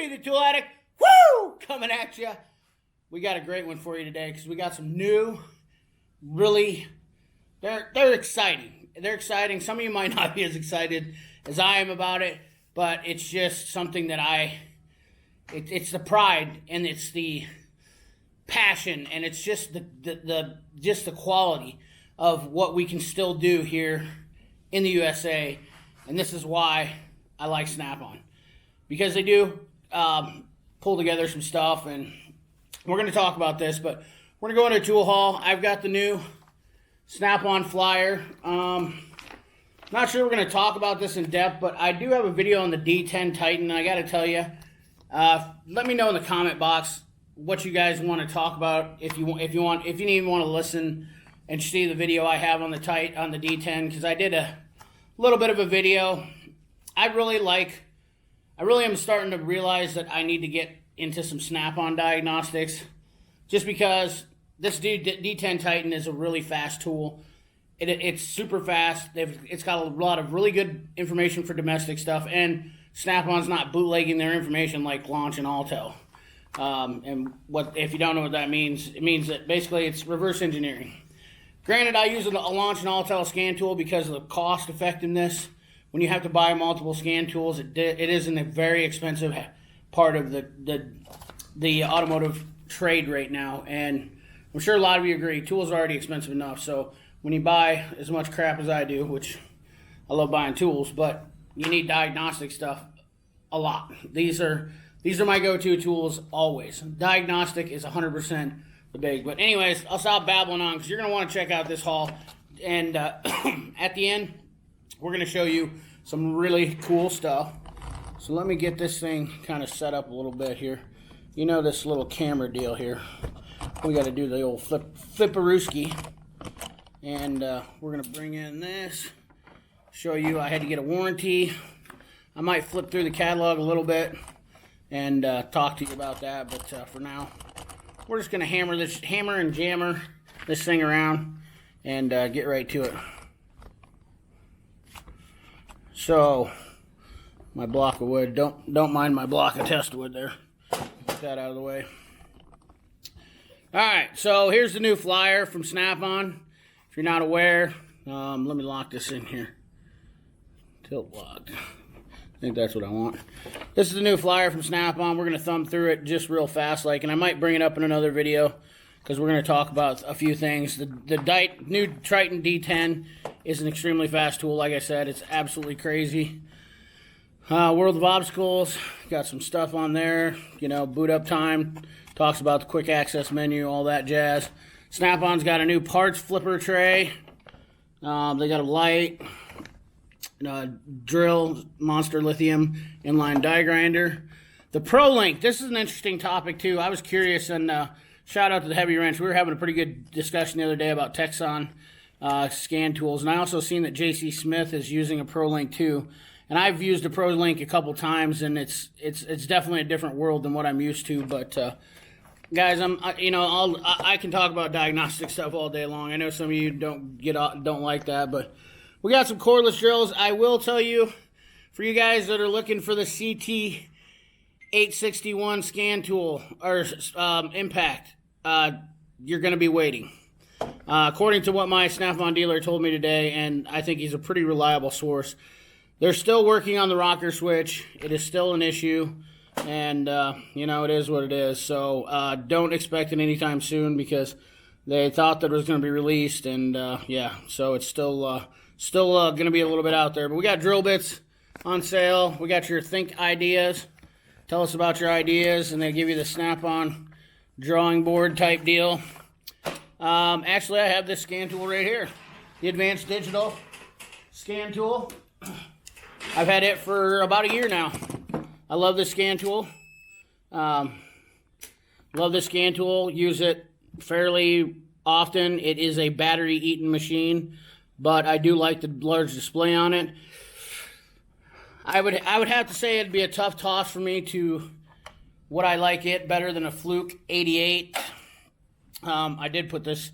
Jimmy the Tool Addict, woo, coming at you. We got a great one for you today because we got some new, really, they're exciting. They're exciting. Some of you might not be as excited as I am about it, but it's just something that it's the pride and it's the passion and it's just the quality of what we can still do here in the USA. And this is why I like Snap-on, because they do pull together some stuff, and we're going to talk about this, but we're going to go into a tool haul. I've got the new Snap-on flyer. Not sure we're going to talk about this in depth, but I do have a video on the D10 Titan, and I got to tell you, let me know in the comment box what you guys want to talk about. If you even want to listen and see the video I have on the D10, because I did a little bit of a video. I really am starting to realize that I need to get into some Snap-on diagnostics, just because this D10 Titan is a really fast tool. It's super fast. It's got a lot of really good information for domestic stuff, and Snap-on's not bootlegging their information like Launch and Altel. And if you don't know what that means, it means that basically it's reverse engineering. Granted, I use a Launch and Altel scan tool because of the cost effectiveness. When you have to buy multiple scan tools, it isn't a very expensive part of the automotive trade right now, and I'm sure a lot of you agree, tools are already expensive enough. So when you buy as much crap as I do, which I love buying tools, but you need diagnostic stuff a lot. These are my go-to tools always. Diagnostic is 100% the big. But anyways, I'll stop babbling on because you're going to want to check out this haul. And at the end, we're going to show you some really cool stuff. So let me get this thing kind of set up a little bit here. You know this little camera deal here. We got to do the old flipperooski. And we're going to bring in this. Show you I had to get a warranty. I might flip through the catalog a little bit and talk to you about that. But for now, we're just going to hammer and jammer this thing around and get right to it. So, my block of wood. Don't mind my block of test wood there. Get that out of the way. Alright, so here's the new flyer from Snap-on. If you're not aware, let me lock this in here. Tilt lock. I think that's what I want. This is the new flyer from Snap-on. We're going to thumb through it just real fast, and I might bring it up in another video because we're going to talk about a few things. The new Triton D10 is an extremely fast tool. Like I said, it's absolutely crazy. World of Obstacles, got some stuff on there. You know, boot up time, talks about the quick access menu, all that jazz. Snap-on's got a new parts flipper tray. They got a light, drill, monster lithium inline die grinder. The ProLink, this is an interesting topic too. I was curious, and shout out to the Heavy Wrench. We were having a pretty good discussion the other day about Texon scan tools, and I also seen that JC Smith is using a ProLink too. And I've used a ProLink a couple times, and it's definitely a different world than what I'm used to. But guys, I can talk about diagnostic stuff all day long. I know some of you don't like that, but we got some cordless drills. I will tell you, for you guys that are looking for the CT 861 scan tool or impact, you're going to be waiting. According to what my Snap-on dealer told me today, and I think he's a pretty reliable source, they're still working on the rocker switch. It is still an issue, and it is what it is. So don't expect it anytime soon because they thought that it was going to be released, and so it's still going to be a little bit out there. But we got drill bits on sale. We got your Think Ideas. Tell us about your ideas, and they give you the Snap-on drawing board type deal. Actually, I have this scan tool right here, the Advanced Digital scan tool. I've had it for about a year now. I love this scan tool. Use it fairly often. It is a battery-eaten machine, but I do like the large display on it. I would have to say it'd be a tough toss for me to would I like it better than a Fluke 88. I did put this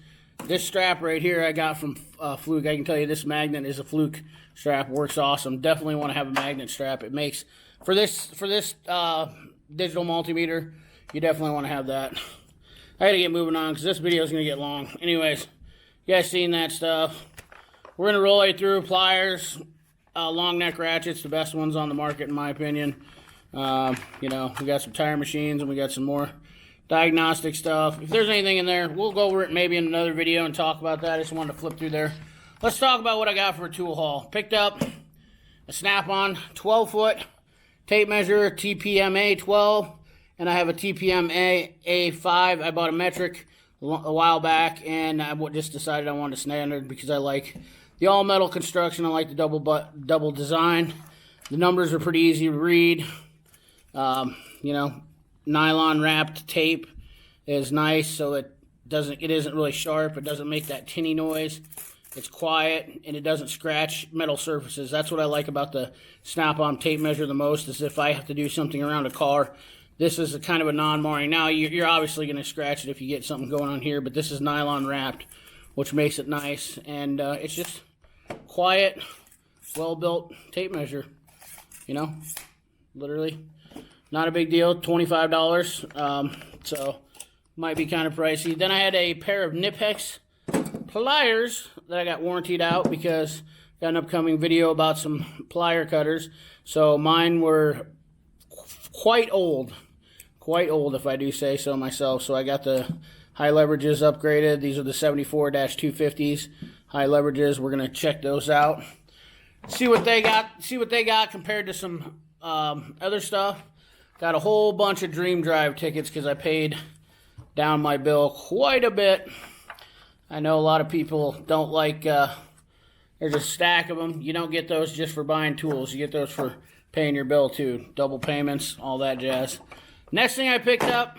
strap right here I got from Fluke. I can tell you this magnet is a Fluke strap. Works awesome. Definitely want to have a magnet strap. It makes for this digital multimeter, you definitely want to have that. I gotta get moving on because this video is gonna get long. Anyways, you guys seen that stuff? We're gonna roll right through pliers, long neck ratchets, the best ones on the market in my opinion. You know, we got some tire machines and we got some more diagnostic stuff. If there's anything in there, we'll go over it maybe in another video and talk about that. I just wanted to flip through there. Let's talk about what I got for a tool haul. Picked up a Snap-on 12-foot tape measure, TPMA 12, and I have a TPMA A5. I bought a metric a while back, and I just decided I wanted a standard because I like the all-metal construction. I like the double design. The numbers are pretty easy to read. You know, nylon wrapped tape is nice, so it isn't really sharp. It doesn't make that tinny noise. It's quiet, and it doesn't scratch metal surfaces. That's what I like about the Snap-on tape measure the most, is if I have to do something around a car, this is a kind of a non-marring. Now, you're obviously going to scratch it if you get something going on here, but this is nylon wrapped, which makes it nice. And it's just quiet, well-built tape measure, you know, literally. Not a big deal, $25, so might be kind of pricey. Then I had a pair of Knipex pliers that I got warrantied out because I got an upcoming video about some plier cutters. So mine were quite old if I do say so myself. So I got the high leverages upgraded. These are the 74-250s high leverages. We're gonna check those out, see what they got compared to some other stuff. Got a whole bunch of Dream Drive tickets because I paid down my bill quite a bit. I know a lot of people don't like, there's a stack of them. You don't get those just for buying tools. You get those for paying your bill too. Double payments, all that jazz. Next thing I picked up,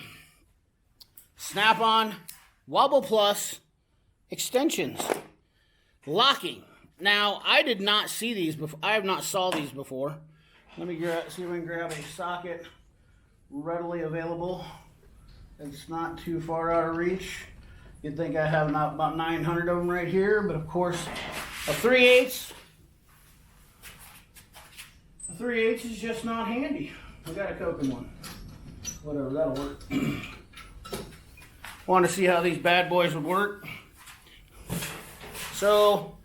Snap-on Wobble Plus extensions. Locking. Now, I did not see these before. I have not saw these before. Let me see if I can grab a socket readily available. It's not too far out of reach. You'd think I have about 900 of them right here, but of course, a 3/8 is just not handy. I got a Coken one. Whatever, that'll work. Want to see how these bad boys would work. So,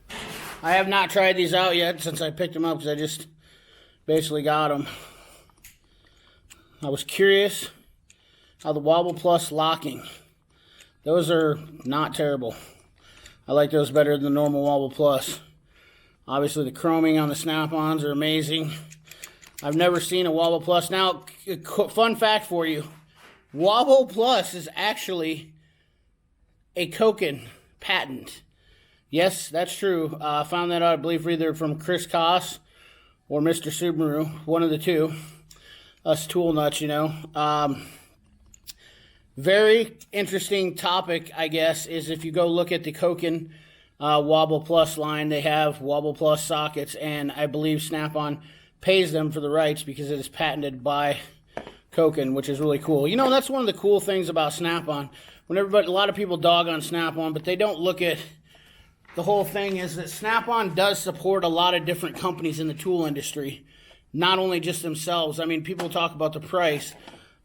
I have not tried these out yet since I picked them up because I just basically got them. I was curious how the Wobble Plus locking. Those are not terrible. I like those better than the normal Wobble Plus. Obviously, the chroming on the Snap-ons are amazing. I've never seen a Wobble Plus. Now, fun fact for you. Wobble Plus is actually a Coken patent. Yes, that's true. I found that out, I believe, either from Chris Koss or Mr. Subaru. One of the two. Us tool nuts, you know. Very interesting topic, I guess, is if you go look at the Coken Wobble Plus line, they have Wobble Plus sockets, and I believe Snap-on pays them for the rights because it is patented by Coken, which is really cool. You know, that's one of the cool things about Snap-on. A lot of people dog on Snap-on, but they don't look at the whole thing is that Snap-on does support a lot of different companies in the tool industry, not only just themselves. I mean, people talk about the price,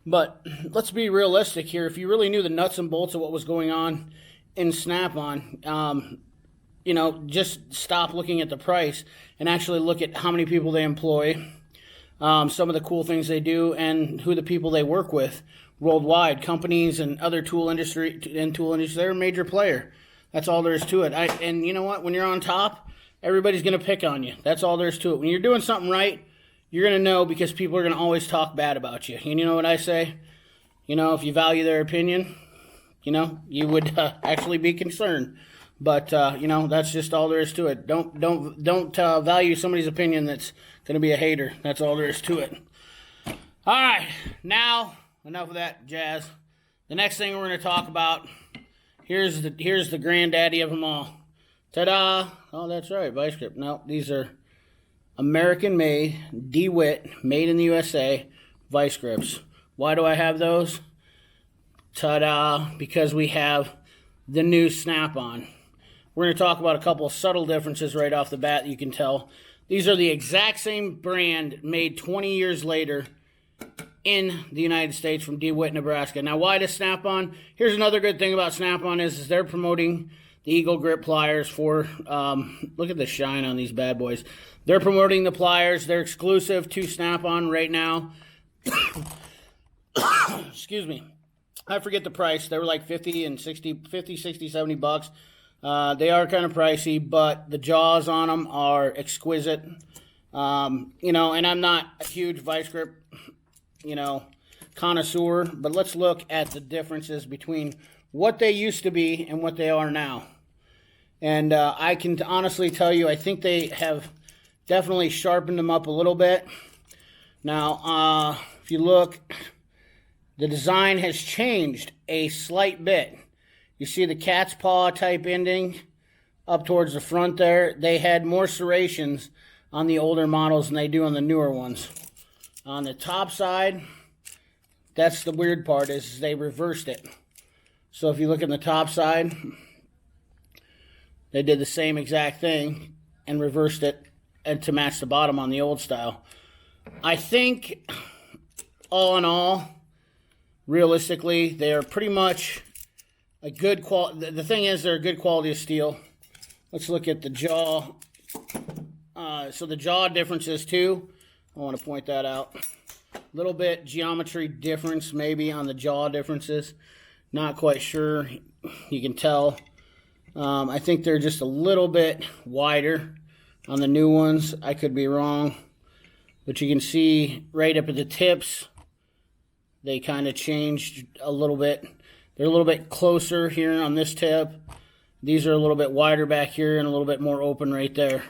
but let's be realistic here. If you really knew the nuts and bolts of what was going on in Snap-on, you know, just stop looking at the price and actually look at how many people they employ, some of the cool things they do, and who the people they work with worldwide. Companies and other tool industry, they're a major player. That's all there is to it. And you know what? When you're on top, everybody's going to pick on you. That's all there is to it. When you're doing something right, you're going to know because people are going to always talk bad about you. And you know what I say? You know, if you value their opinion, you know, you would actually be concerned. But, you know, that's just all there is to it. Don't value somebody's opinion that's going to be a hater. That's all there is to it. All right. Now, enough of that jazz. The next thing we're going to talk about, here's the granddaddy of them all. Ta-da! Oh, that's right, vise grip. No, these are American-made, DeWitt, made in the USA, vise grips. Why do I have those? Ta-da! Because we have the new Snap-on. We're going to talk about a couple of subtle differences right off the bat that you can tell. These are the exact same brand made 20 years later in the United States from DeWitt, Nebraska. Now, why does Snap-on? Here's another good thing about Snap-on is they're promoting the Eaglegrip pliers for, look at the shine on these bad boys. They're promoting the pliers. They're exclusive to Snap-on right now. Excuse me. I forget the price. They were like 50, 60, 70 bucks. They are kind of pricey, but the jaws on them are exquisite. You know, and I'm not a huge vice grip, you know, connoisseur, but let's look at the differences between what they used to be and what they are now. And I can honestly tell you, I think they have definitely sharpened them up a little bit. Now, if you look, the design has changed a slight bit. You see the cat's paw type ending up towards the front there. They had more serrations on the older models than they do on the newer ones. On the top side, that's the weird part, is they reversed it. So if you look at the top side, they did the same exact thing and reversed it and to match the bottom on the old style. I think, all in all, realistically, they are pretty much a good quality. The thing is, they're a good quality of steel. Let's look at the jaw. So the jaw differences too. I want to point that out. A little bit geometry difference maybe on the jaw differences. Not quite sure. You can tell. I think they're just a little bit wider on the new ones. I could be wrong. But you can see right up at the tips, they kind of changed a little bit. They're a little bit closer here on this tip. These are a little bit wider back here and a little bit more open right there.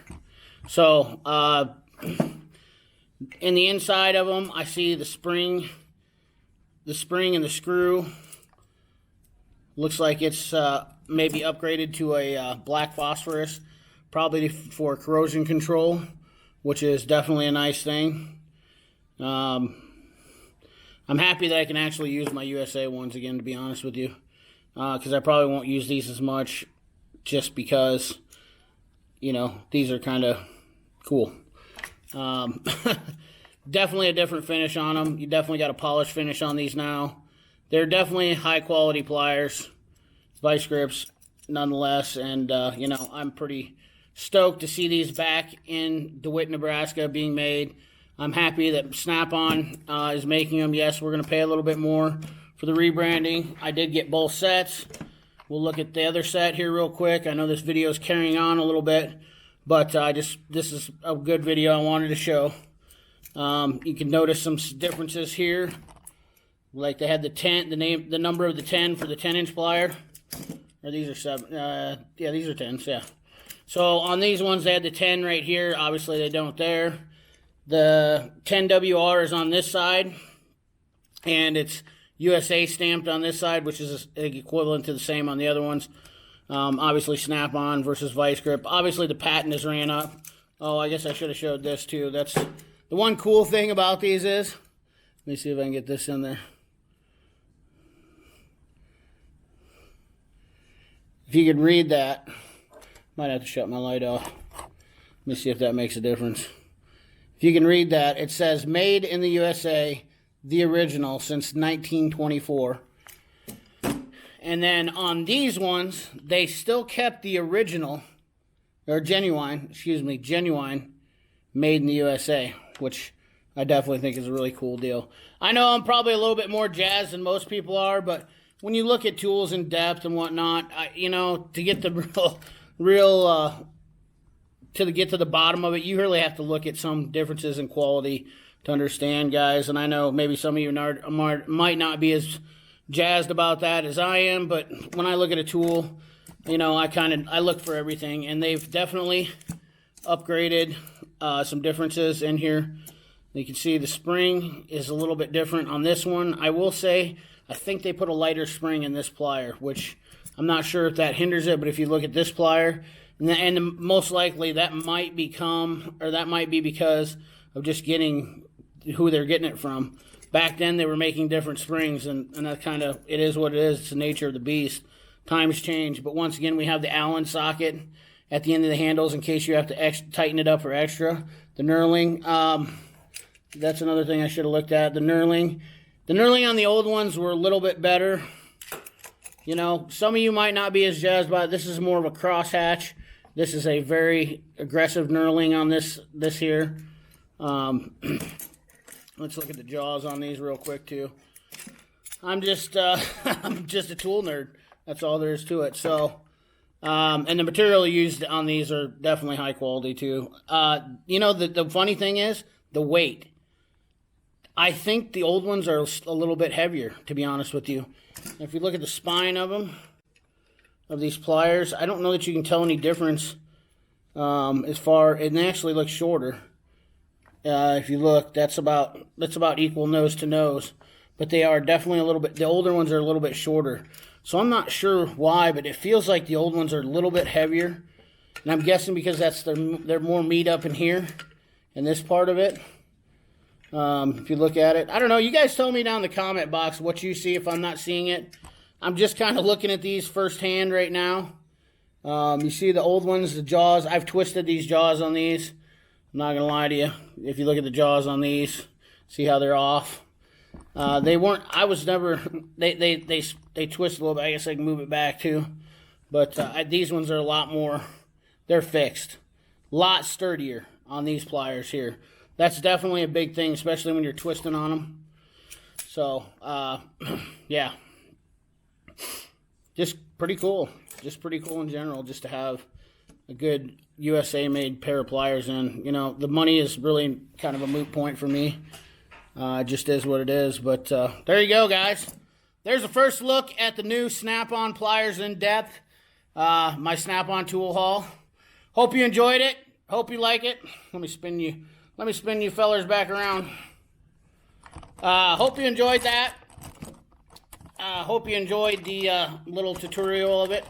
So, in the inside of them, I see the spring and the screw. Looks like it's maybe upgraded to a black phosphorus, probably for corrosion control, which is definitely a nice thing. I'm happy that I can actually use my USA ones again, to be honest with you, because I probably won't use these as much just because, you know, these are kind of cool. Definitely a different finish on them. You definitely got a polished finish on these now. They're definitely high quality pliers, vice grips nonetheless, and you know, I'm pretty stoked to see these back in DeWitt, Nebraska being made. I'm happy that Snap-on is making them. Yes, we're going to pay a little bit more for the rebranding. I did get both sets. We'll look at the other set here real quick. I know this video is carrying on a little bit, but this is a good video I wanted to show. You can notice some differences here. Like they had the 10, the number of the 10 for the 10-inch plier. Or these are 7. Yeah, these are 10s, yeah. So on these ones, they had the 10 right here. Obviously, they don't there. The 10WR is on this side, and it's USA stamped on this side, which is equivalent to the same on the other ones. Obviously, Snap-on versus Vice Grip. Obviously, the patent is ran up. Oh, I guess I should have showed this, too. That's the one cool thing about these is, let me see if I can get this in there. If you could read that, might have to shut my light off. Let me see if that makes a difference. If you can read that, it says, made in the USA, the original, since 1924. And then on these ones, they still kept the original, or genuine, made in the USA, which I definitely think is a really cool deal. I know I'm probably a little bit more jazzed than most people are, but when you look at tools in depth and whatnot, you know, to get the get to the bottom of it, you really have to look at some differences in quality to understand, guys. And I know maybe some of you might not be as jazzed about that as I am, but when I look at a tool, you know, I look for everything, and they've definitely upgraded some differences in here. You can see the spring is a little bit different on this one. I will say, I think they put a lighter spring in this plier, which I'm not sure if that hinders it, but if you look at this plier, and most likely that might be because of just getting who they're getting it from. Back then they were making different springs, and that kind of, it is what it is. It's the nature of the beast. Times change, but once again we have the Allen socket at the end of the handles in case you have to tighten it up for extra. The knurling, That's another thing I should have looked at. The knurling. The knurling on the old ones were a little bit better. You know, some of you might not be as jazzed by it. This is more of a crosshatch. This is a very aggressive knurling on this here. Let's look at the jaws on these real quick too. I'm just I'm just a tool nerd. That's all there is to it. So, and the material used on these are definitely high quality too. You know, the funny thing is the weight. I think the old ones are a little bit heavier, to be honest with you. If you look at the spine of them, of these pliers, I don't know that you can tell any difference as far, and they actually look shorter. If you look, that's about equal nose to nose, but they are definitely a little bit, the older ones are a little bit shorter. So I'm not sure why, but it feels like the old ones are a little bit heavier, and I'm guessing because they're more meat up in here, in this part of it. If you look at it, I don't know, you guys tell me down in the comment box what you see if I'm not seeing it. I'm just kind of looking at these firsthand right now. You see the old ones, the jaws. I've twisted these jaws on these. I'm not gonna lie to you. If you look at the jaws on these, see how they're off. They weren't. I was never. They twist a little bit. I guess I can move it back too. But these ones are a lot more. They're fixed. A lot sturdier on these pliers here. That's definitely a big thing, especially when you're twisting on them. So, yeah. Just pretty cool. Just pretty cool in general, just to have a good USA-made pair of pliers. And, you know, the money is really kind of a moot point for me. It just is what it is. But there you go, guys. There's a first look at the new Snap-on pliers in depth. My Snap-on tool haul. Hope you enjoyed it. Hope you like it. Let me spin you fellers back around. Hope you enjoyed that. Hope you enjoyed the little tutorial of it.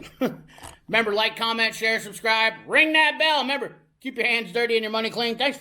Remember, like, comment, share, subscribe. Ring that bell. Remember, keep your hands dirty and your money clean. Thanks.